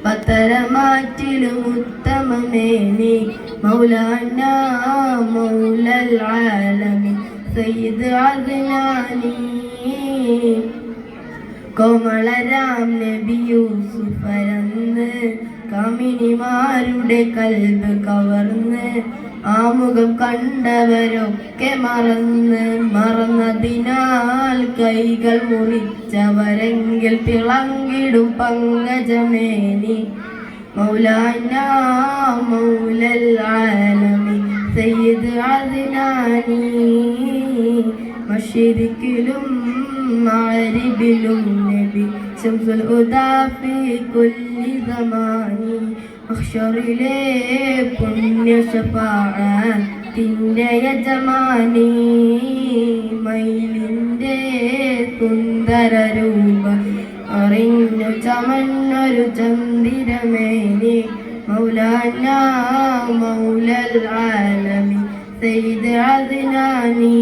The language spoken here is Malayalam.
പത്തരമാറ്റിലും ഉത്തമമേനി മൗലാന മൗലൽ ആലമി സയ്യിദ് അദ്നാനി. കോമളരാം നബി യൂസുഫരന്ന് കമിനിമാരുടെ കൽബ് കവർന്ന് ആമുഖം കണ്ടവരൊക്കെ മറന്നതിനാൽ കൈകൾ മുറിച്ചവരെങ്കിൽ തിളങ്ങിടും പങ്കജമേനി മൗലാന മൗലൽ ആലമി സയ്യിദ് അദ്നാനി. മശ്രിഖിലും മഗ്രിബിലും നബി ശംസുൽ ഹുദാ ഫീ കുല്ലി സമാനി. മഹ്ശറിലെ പുണ്യ ശഫാഅത്തിന്റെ യജമാനി മൈലിന്റെ സുന്ദര രൂപം അറിഞ്ഞു ചമന്നൊരു ചന്ദിരമേനി മൗലാന മൗലൽ ആലമി സയ്യിദ് അദ്നാനി.